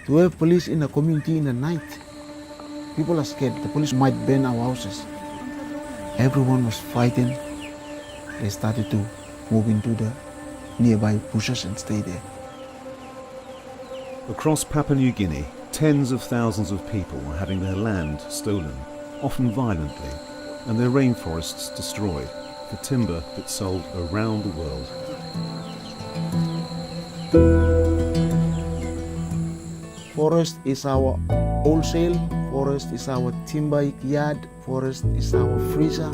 To have police in a community in the night, people are scared. The police might burn our houses. Everyone was frightened. They started to move into the nearby bushes and stay there. Across Papua New Guinea, tens of thousands of people were having their land stolen, often violently, and their rainforests destroyed for timber that's sold around the world. Forest is our wholesale, forest is our timber yard, forest is our freezer,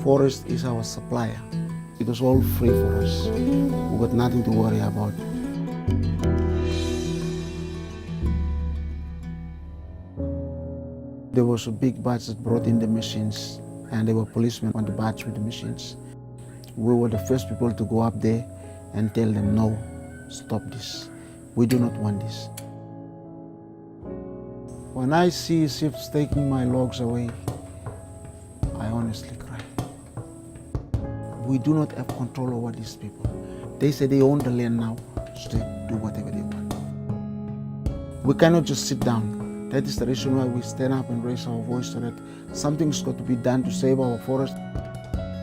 forest is our supplier. It was all free for us. We got nothing to worry about. There was a big batch that brought in the machines, and there were policemen on the batch with the machines. We were the first people to go up there and tell them, no, stop this. We do not want this. When I see ships taking my logs away, I honestly cry. We do not have control over these people. They say they own the land now, so they do whatever they want. We cannot just sit down. That is the reason why we stand up and raise our voice so that something's got to be done to save our forest.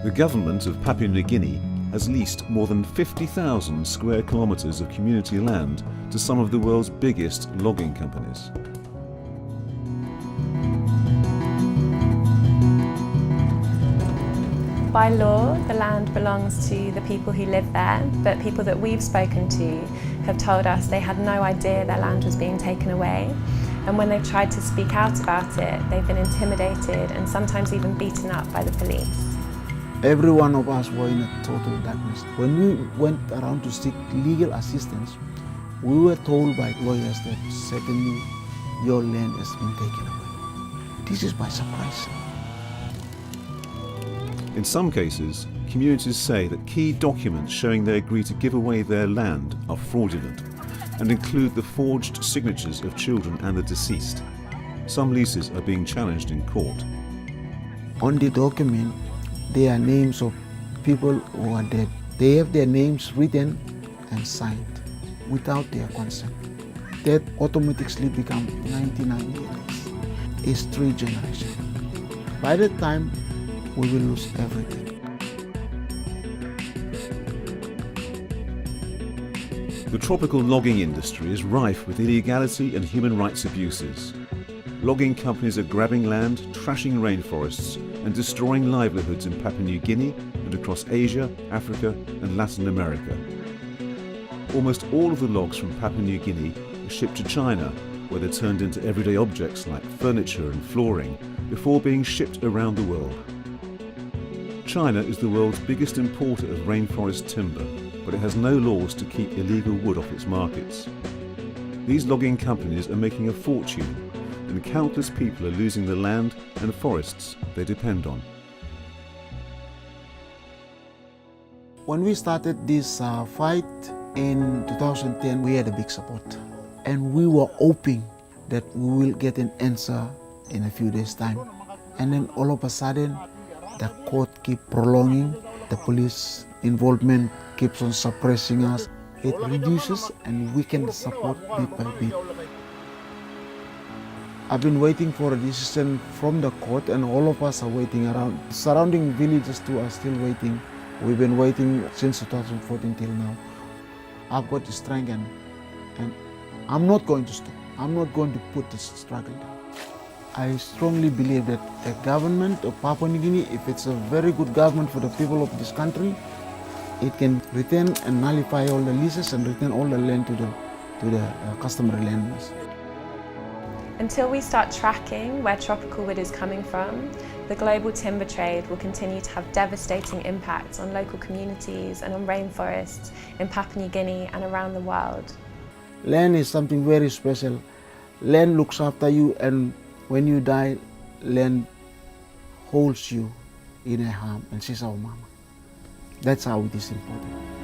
The government of Papua New Guinea has leased more than 50,000 square kilometres of community land to some of the world's biggest logging companies. By law, the land belongs to the people who live there, but people that we've spoken to have told us they had no idea their land was being taken away. And when they've tried to speak out about it, they've been intimidated and sometimes even beaten up by the police. Every one of us were in a total darkness. When we went around to seek legal assistance, we were told by lawyers that certainly your land has been taken away. This is by surprise. In some cases, communities say that key documents showing they agree to give away their land are fraudulent and include the forged signatures of children and the deceased. Some leases are being challenged in court. On the document, there are names of people who are dead. They have their names written and signed without their consent. That automatically becomes 99 years. It's 3 generations. By that time, we will lose everything. The tropical logging industry is rife with illegality and human rights abuses. Logging companies are grabbing land, trashing rainforests, and destroying livelihoods in Papua New Guinea and across Asia, Africa, and Latin America. Almost all of the logs from Papua New Guinea are shipped to China, where they're turned into everyday objects like furniture and flooring before being shipped around the world. China is the world's biggest importer of rainforest timber, but it has no laws to keep illegal wood off its markets. These logging companies are making a fortune, and countless people are losing the land and forests they depend on. When we started this fight in 2010, we had a big support. And we were hoping that we will get an answer in a few days' time. And then all of a sudden, the court keeps prolonging, the police involvement keeps on suppressing us. It reduces and weakens support bit by bit. I've been waiting for a decision from the court, and all of us are waiting around. Surrounding villages too are still waiting. We've been waiting since 2014 till now. I've got the strength and I'm not going to stop. I'm not going to put this struggle down. I strongly believe that the government of Papua New Guinea, if it's a very good government for the people of this country, it can return and nullify all the leases and return all the land to the customary landowners. Until we start tracking where tropical wood is coming from, the global timber trade will continue to have devastating impacts on local communities and on rainforests in Papua New Guinea and around the world. Land is something very special. Land looks after you, and when you die, land holds you in her arm and she's our mama. That's how it is important.